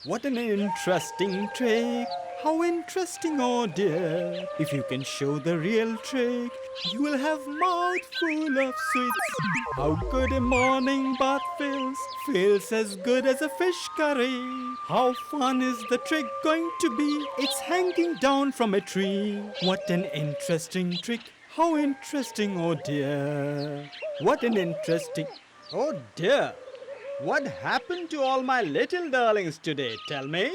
What an interesting trick. How interesting, oh dear. If you can show the real trick, you will have mouth full of sweets. How good a morning bath feels as good as a fish curry. How fun is the trick going to be? It's hanging down from a tree. What an interesting trick. How interesting, oh dear. What an interesting... Oh dear. What happened to all my little darlings today? Tell me.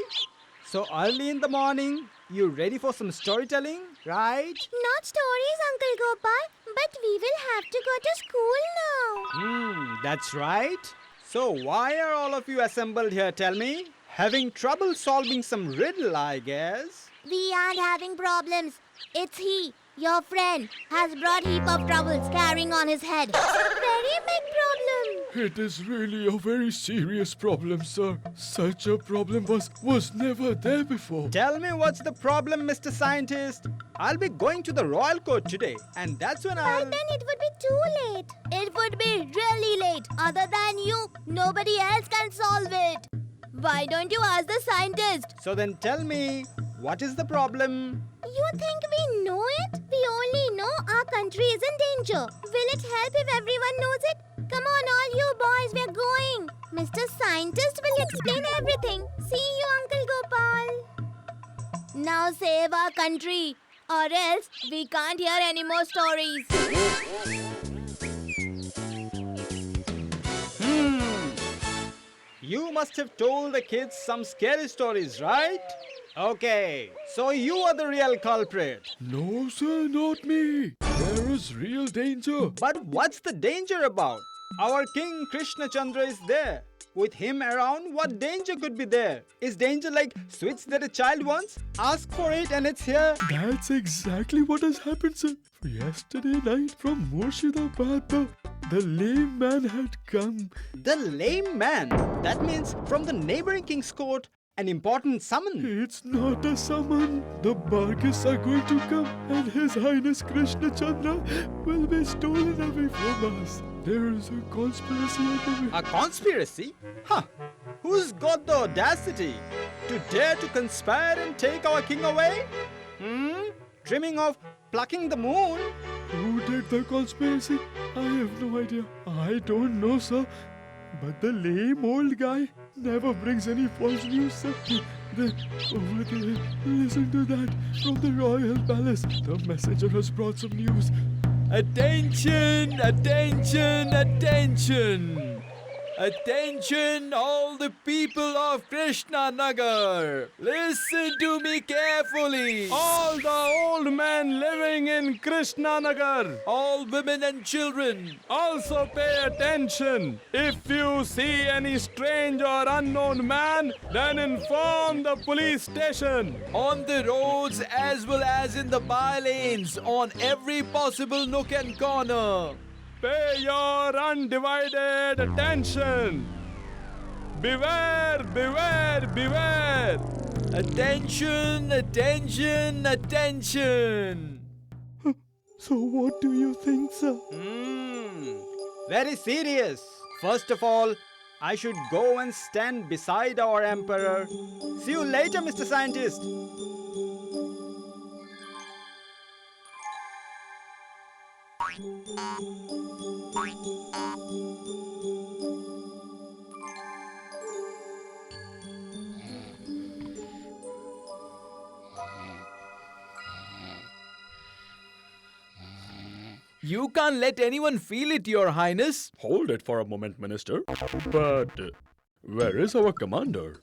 So early in the morning, you ready for some storytelling, right? Not stories, Uncle Gopal, but we will have to go to school now. That's right. So why are all of you assembled here, tell me? Having trouble solving some riddle, I guess. We aren't having problems. It's he, your friend, has brought heap of troubles carrying on his head. Very big problem. It is really a very serious problem, sir. Such a problem was never there before. Tell me what's the problem, Mr. Scientist? I'll be going to the royal court today, and that's when I'll... But then it would be too late. It would be really late. Other than you, nobody else can solve it. Why don't you ask the scientist? So then tell me, what is the problem? You think we know it? We only know our country is in danger. Will it help if everyone knows it? Come on, all you boys, we're going. Mr. Scientist will explain everything. See you, Uncle Gopal. Now save our country, or else we can't hear any more stories. You must have told the kids some scary stories, right? Okay, so you are the real culprit. No, sir, not me. There is real danger. But what's the danger about? Our King Krishna Chandra is there. With him around, what danger could be there? Is danger like sweets that a child wants? Ask for it and it's here. That's exactly what has happened, sir. Yesterday night from Murshidabad, the lame man had come. The lame man? That means from the neighboring king's court. An important summon. It's not a summon. The Barkis are going to come and His Highness Krishna Chandra will be stolen away from us. There is a conspiracy underway. A conspiracy? Huh. Who's got the audacity to dare to conspire and take our king away? Dreaming of plucking the moon? Who did the conspiracy? I have no idea. I don't know, sir. But the lame old guy never brings any false news, sir. Over there, listen to that. From the royal palace, the messenger has brought some news. Attention, attention, attention! Attention, all the people of Krishna Nagar! Listen to me carefully! All the old men living in Krishna Nagar, All women and children! also pay attention. If you see any strange or unknown man, then inform the police station. On the roads as well as in the bylanes, on every possible nook and corner. Pay your undivided attention. Beware, beware, beware. Attention, attention, attention! So what do you think, sir? Very serious. First of all, I should go and stand beside our emperor. See you later, Mr. Scientist. You can't let anyone feel it, Your Highness. Hold it for a moment, Minister. But where is our commander?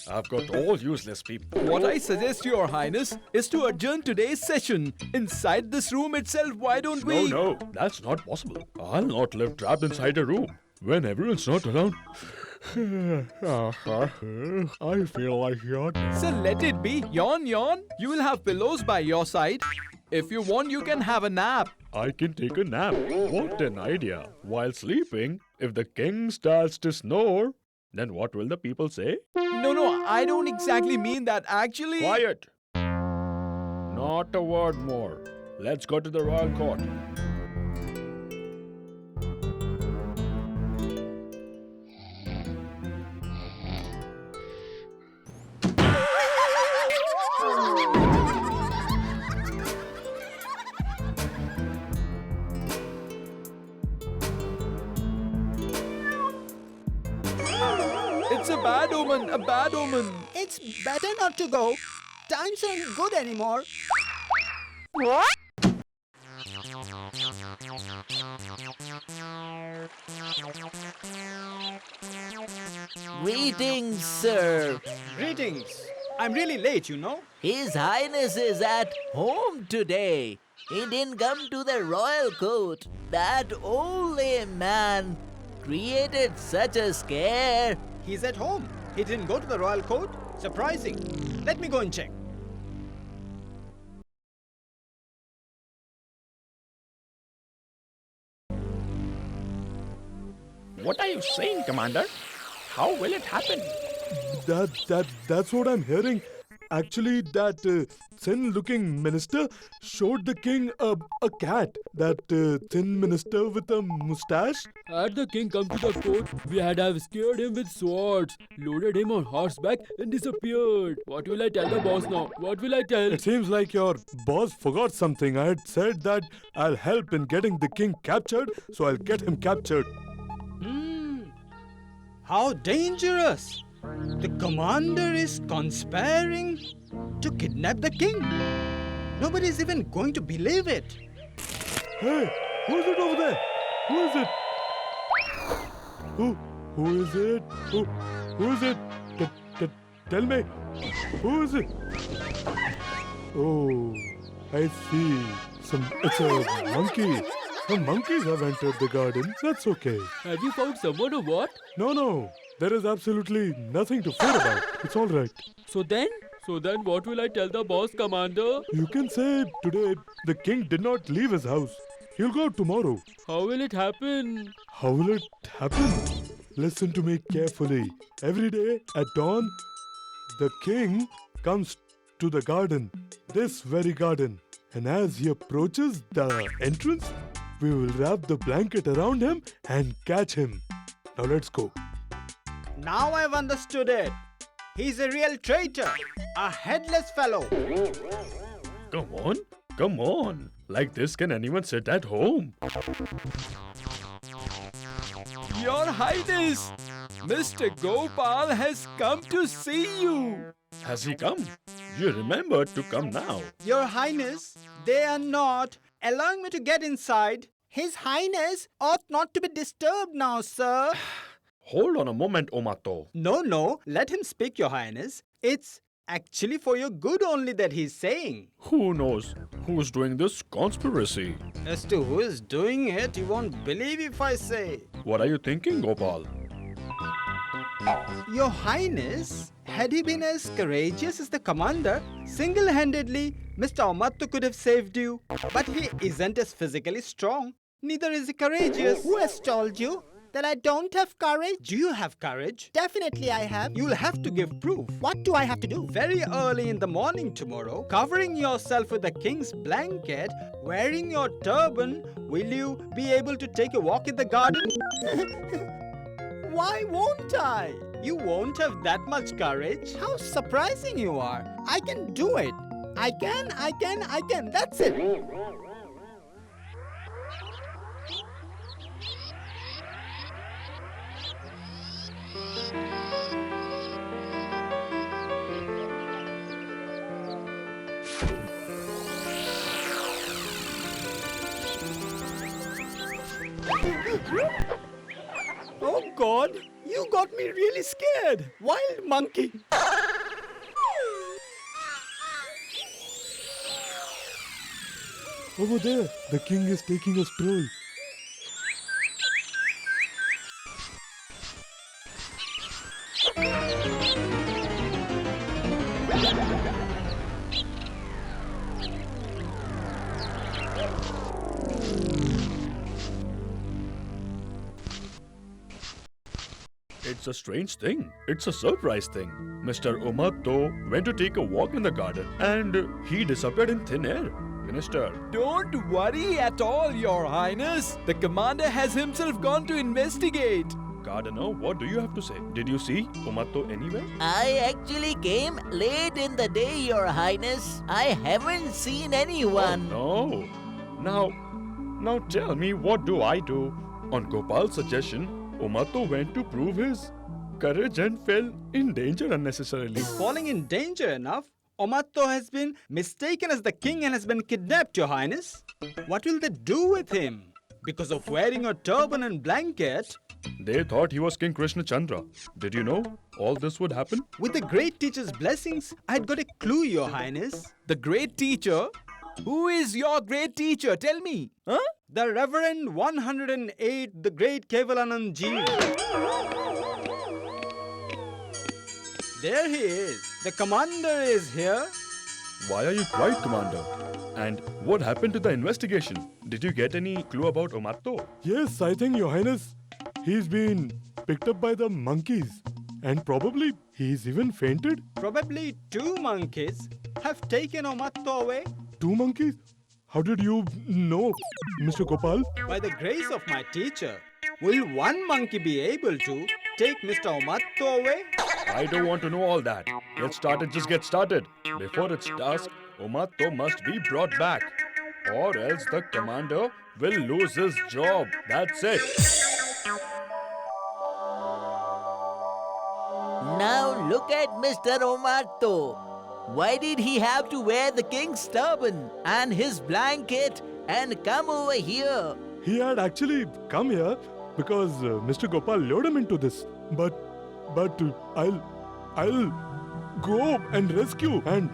I've got all useless people. What I suggest, Your Highness, is to adjourn today's session. Inside this room itself, why don't we... No, that's not possible. I'll not live trapped inside a room. When everyone's not around, I feel like yawning. So let it be. Yawn, yawn. You will have pillows by your side. If you want, you can have a nap. I can take a nap. What an idea. While sleeping, if the king starts to snore, then what will the people say? No, I don't exactly mean that. Actually... Quiet! Not a word more. Let's go to the royal court. bad omen, a bad omen. It's better not to go. Times aren't good anymore. Greetings, sir. Greetings. I'm really late, you know. His Highness is at home today. He didn't come to the royal court. That old lame man created such a scare. He's at home. He didn't go to the royal court. Surprising. Let me go and check. What are you saying, Commander? How will it happen? That's what I'm hearing. Actually, that thin-looking minister showed the king a cat. That thin minister with a mustache. Had the king come to the court, we had have scared him with swords, loaded him on horseback, and disappeared. What will I tell the boss now? What will I tell? It seems like your boss forgot something. I had said that I'll help in getting the king captured, so I'll get him captured. How dangerous! The commander is conspiring to kidnap the king. Nobody's even going to believe it. Hey, who's it over there? Who is it? Who is it? Who is it? Tell me. Who is it? Oh, I see. It's a monkey. Some monkeys have entered the garden. That's okay. Have you found someone or what? No. There is absolutely nothing to fear about. It's all right. So then what will I tell the boss, Commander? You can say today the king did not leave his house. He'll go tomorrow. How will it happen? How will it happen? Listen to me carefully. Every day at dawn, the king comes to the garden, this very garden. And as he approaches the entrance, we will wrap the blanket around him and catch him. Now let's go. Now I've understood it. He's a real traitor. A headless fellow. Come on. Like this, can anyone sit at home? Your Highness, Mr. Gopal has come to see you. Has he come? You remembered to come now. Your Highness, they are not allowing me to get inside. His Highness ought not to be disturbed now, sir. Hold on a moment, Omato. No, let him speak, Your Highness. It's actually for your good only that he's saying. Who knows who's doing this conspiracy? As to who is doing it, you won't believe if I say. What are you thinking, Gopal? Your Highness, had he been as courageous as the commander, single-handedly, Mr. Omato could have saved you. But he isn't as physically strong. Neither is he courageous. Who has told you that I don't have courage? Do you have courage? Definitely I have. You'll have to give proof. What do I have to do? Very early in the morning tomorrow, covering yourself with the king's blanket, wearing your turban, will you be able to take a walk in the garden? Why won't I? You won't have that much courage. How surprising you are. I can do it. I can. That's it. Oh God, you got me really scared. Wild monkey. Over there, the king is taking a stroll. It's a strange thing. It's a surprise thing. Mr. Omato went to take a walk in the garden and he disappeared in thin air. Minister, Don't worry at all, Your Highness. The commander has himself gone to investigate. Gardener, what do you have to say? Did you see Omato anywhere? I actually came late in the day, Your Highness. I haven't seen anyone. Oh, no. Now tell me, what do I do? On Gopal's suggestion, Omato went to prove his courage and fell in danger unnecessarily. Falling in danger enough, Omatto has been mistaken as the king and has been kidnapped, Your Highness. What will they do with him? Because of wearing a turban and blanket, They thought he was King Krishna Chandra. Did you know all this would happen? with the great teacher's blessings, I had got a clue, Your Highness. The great teacher? Who is your great teacher? Tell me. Huh? The Reverend 108, the great Kevalanand Ji. There he is. The commander is here. Why are you quiet, Commander? And what happened to the investigation? Did you get any clue about Omatto? Yes, I think, Your Highness, he's been picked up by the monkeys. And probably he's even fainted. Probably 2 monkeys have taken Omatto away. 2 monkeys? How did you know, Mr. Gopal? By the grace of my teacher, will 1 monkey be able to take Mr. Omatto away? I don't want to know all that. Get started, just get started. Before it's dusk, Omatto must be brought back. Or else the commander will lose his job. That's it. Now look at Mr. Omatto. Why did he have to wear the king's turban and his blanket and come over here? He had actually come here because Mr. Gopal lured him into this. But I'll go and rescue and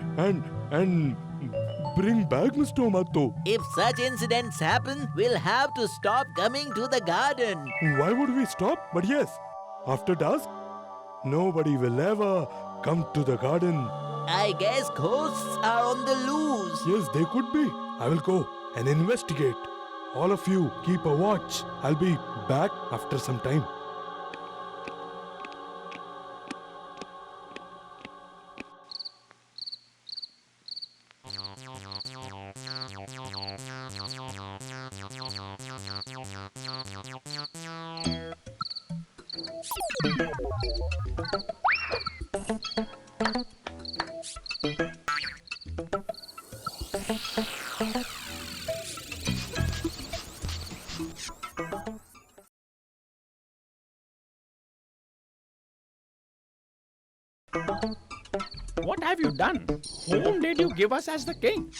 bring back Mr. Omatto. If such incidents happen, we'll have to stop coming to the garden. Why would we stop? But yes, after dusk, nobody will ever come to the garden. I guess ghosts are on the loose. Yes, they could be. I will go and investigate. All of you, keep a watch. I'll be back after some time. What have you done? Whom did you give us as the king?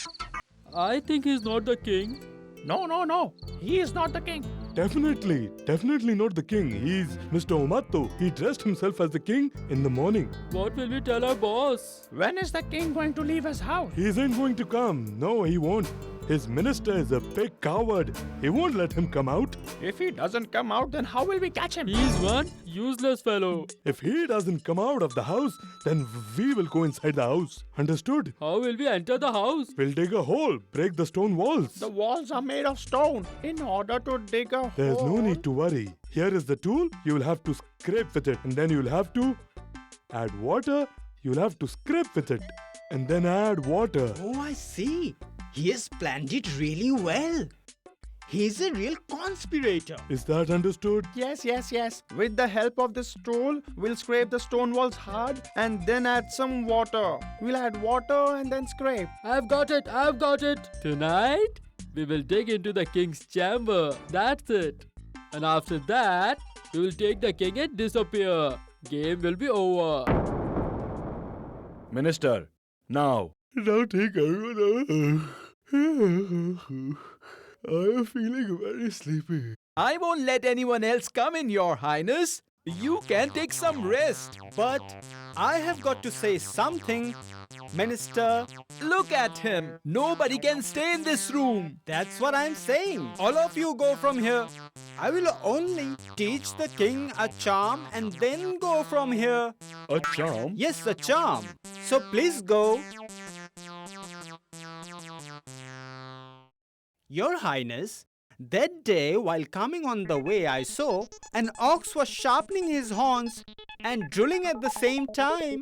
I think he's not the king. No. He is not the king. Definitely not the king. He's Mr. Omatto. He dressed himself as the king in the morning. What will we tell our boss? When is the king going to leave his house? He isn't going to come. No, he won't. His minister is a big coward. He won't let him come out. If he doesn't come out, then how will we catch him? He's one useless fellow. If he doesn't come out of the house, then we will go inside the house. Understood? How will we enter the house? We'll dig a hole, break the stone walls. The walls are made of stone. In order to dig a There's hole... no need to worry. Here is the tool. You will have to scrape with it. And then you'll have to add water. You'll have to scrape with it. And then add water. Oh, I see. He has planned it really well. He's a real conspirator. Is that understood? Yes. With the help of this tool, we'll scrape the stone walls hard and then add some water. We'll add water and then scrape. I've got it. Tonight, we will dig into the king's chamber. That's it. And after that, we will take the king and disappear. Game will be over. Minister, now. Now take everyone. I am feeling very sleepy. I won't let anyone else come in, Your Highness. You can take some rest. But I have got to say something, Minister. Look at him. Nobody can stay in this room. That's what I'm saying. All of you go from here. I will only teach the king a charm and then go from here. A charm? Yes, a charm. So please go. Your Highness, that day while coming on the way I saw an ox was sharpening his horns and drooling at the same time.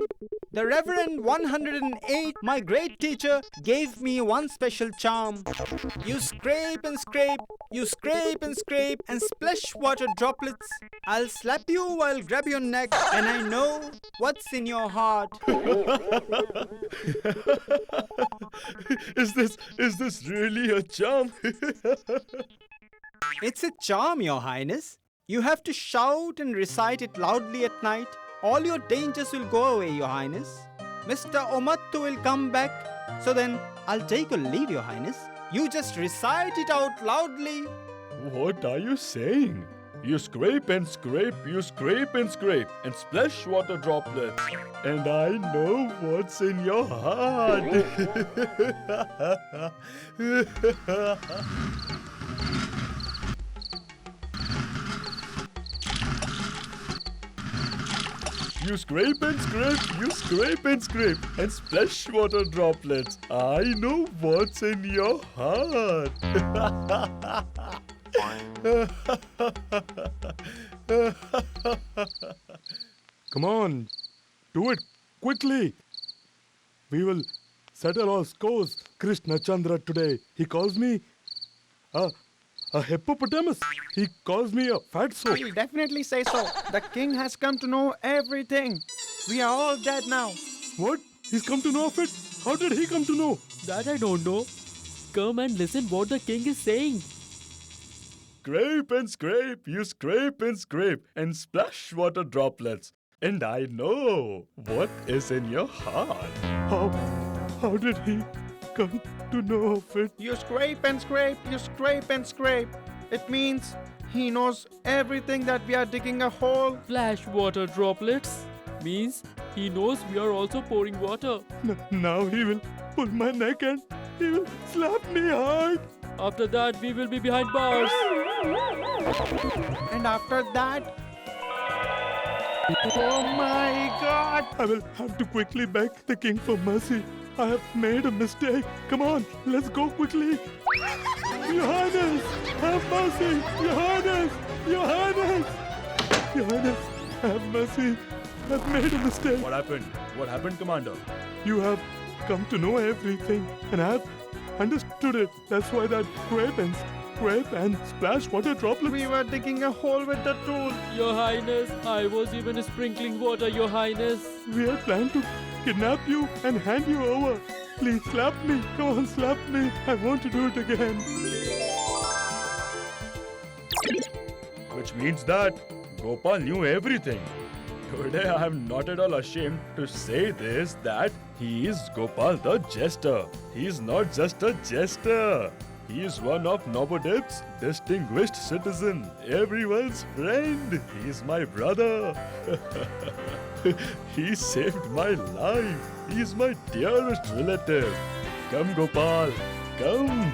The Reverend 108, my great teacher, gave me one special charm. You scrape and scrape, you scrape and scrape and splash water droplets. I'll slap you while grab your neck and I know what's in your heart. Is this really a charm? It's a charm, Your Highness. You have to shout and recite it loudly at night. all your dangers will go away, Your Highness. Mr. Omatto will come back. So then, I'll take a leave, Your Highness. You just recite it out loudly. What are you saying? You scrape and scrape, you scrape and scrape, and splash water droplets. And I know what's in your heart. You scrape and scrape, you scrape and scrape, and splash water droplets. I know what's in your heart. Come on, do it quickly. We will settle all scores, Krishna Chandra, today. He calls me a hippopotamus. He calls me a fatso. We'll definitely say so. The king has come to know everything. We are all dead now. What? He's come to know of it? How did he come to know? That I don't know. Come and listen what the king is saying. Scrape and scrape, you scrape and splash water droplets. And I know what is in your heart. How did he come to know of it? You scrape and scrape, you scrape and scrape. It means he knows everything that we are digging a hole. Flash water droplets means he knows we are also pouring water. Now he will pull my neck and he will slap me hard. After that, we will be behind bars. And after that, oh my God! I will have to quickly beg the king for mercy. I have made a mistake. Come on, let's go quickly. Your Highness, have mercy. Your Highness, Your Highness. Your Highness, have mercy. I've made a mistake. What happened? What happened, Commander? You have come to know everything, and I have understood it. That's why that scrape and splash water droplets. We were digging a hole with the tool. Your Highness, I was even sprinkling water, Your Highness. We had planned to kidnap you and hand you over. Please slap me. Come on, slap me. I want to do it again. Which means that Gopal knew everything. Today I am not at all ashamed to say this, that he is Gopal the Jester. He is not just a jester. He is one of Novodev's distinguished citizen, everyone's friend. He is my brother. He saved my life. He is my dearest relative. Come, Gopal. Come.